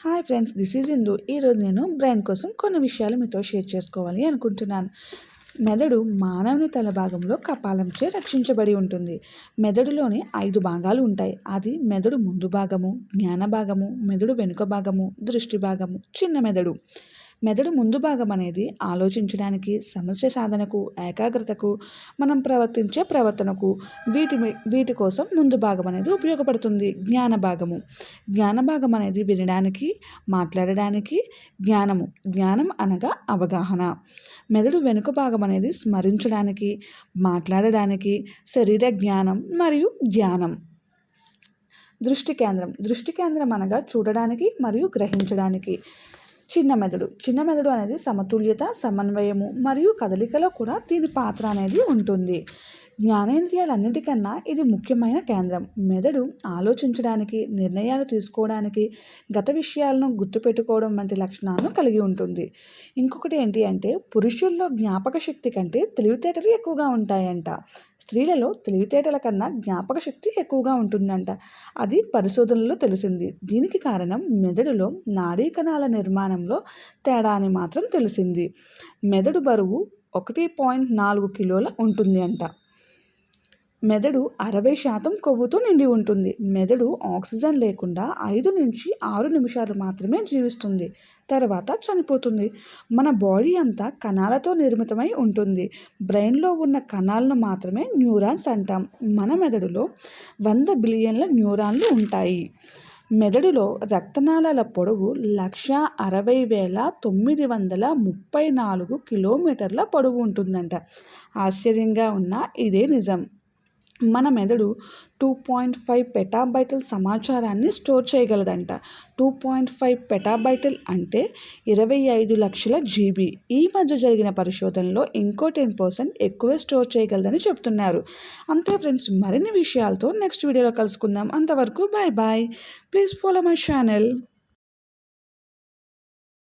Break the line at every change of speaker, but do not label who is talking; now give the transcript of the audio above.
Hi friends, this is ఇందు. ఈరోజు నేను brain కోసం కొన్ని విషయాలు మీతో షేర్ చేసుకోవాలి అనుకుంటున్నాను. మెదడు మానవుని తల భాగంలో కపాలంచే రక్షించబడి ఉంటుంది. మెదడులోని 5 భాగాలు ఉంటాయి. అది మెదడు ముందు భాగము, జ్ఞాన భాగము, మెదడు వెనుక భాగము, దృష్టి భాగము, చిన్న మెదడు. మెదడు ముందు భాగం అనేది ఆలోచించడానికి, సమస్య సాధనకు, ఏకాగ్రతకు, మనం ప్రవర్తించే ప్రవర్తనకు వీటి కోసం ముందు భాగం అనేది ఉపయోగపడుతుంది. జ్ఞాన భాగము. జ్ఞాన భాగం అనేది వినడానికి, మాట్లాడడానికి. జ్ఞానం అనగా అవగాహన. మెదడు వెనుక భాగం అనేది స్మరించడానికి, మాట్లాడడానికి, శరీర జ్ఞానం మరియు ధ్యానం. దృష్టి కేంద్రం అనగా చూడడానికి మరియు గ్రహించడానికి. చిన్న మెదడు అనేది సమతుల్యత, సమన్వయము మరియు కదలికలో కూడా దీని పాత్ర అనేది ఉంటుంది. జ్ఞానేంద్రియాలన్నిటికన్నా ఇది ముఖ్యమైన కేంద్రం. మెదడు ఆలోచించడానికి, నిర్ణయాలు తీసుకోవడానికి, గత విషయాలను గుర్తుపెట్టుకోవడం వంటి లక్షణాలను కలిగి ఉంటుంది. ఇంకొకటి ఏంటి అంటే, పురుషుల్లో జ్ఞాపక శక్తి కంటే తెలివితేటలు ఎక్కువగా ఉంటాయంట. స్త్రీలలో తెలివితేటల కన్నా జ్ఞాపక శక్తి ఎక్కువగా ఉంటుందంట. అది పరిశోధనలో తెలిసింది. దీనికి కారణం మెదడులో నాడీ కణాల నిర్మాణంలో తేడా అని మాత్రం తెలిసింది. మెదడు బరువు 1.4 కిలోల ఉంటుంది అంట. మెదడు 60% కొవ్వుతో నిండి ఉంటుంది. మెదడు ఆక్సిజన్ లేకుండా 5 నుంచి 6 నిమిషాలు మాత్రమే జీవిస్తుంది, తర్వాత చనిపోతుంది. మన బాడీ అంతా కణాలతో నిర్మితమై ఉంటుంది. బ్రెయిన్లో ఉన్న కణాలను మాత్రమే న్యూరాన్స్ అంటాం. మన మెదడులో 100 బిలియన్ల న్యూరాన్లు ఉంటాయి. మెదడులో రక్తనాళాల పొడవు 1,60,934 కిలోమీటర్ల పొడవు ఉంటుందంట. ఆశ్చర్యంగా ఉన్న ఇదే నిజం. మన మెదడు 2.5 పెటాబైట్ల సమాచారాన్ని స్టోర్ చేయగలదంట. 2.5 పెటాబైట్లు అంటే 25 లక్షల జీబీ. ఈ మధ్య జరిగిన పరిశోధనలో ఇంకో 10% ఎక్కువే స్టోర్ చేయగలదని చెప్తున్నారు. అంతే ఫ్రెండ్స్, మరిన్ని విషయాలతో నెక్స్ట్ వీడియోలో కలుసుకుందాం. అంతవరకు bye bye. Please follow my channel.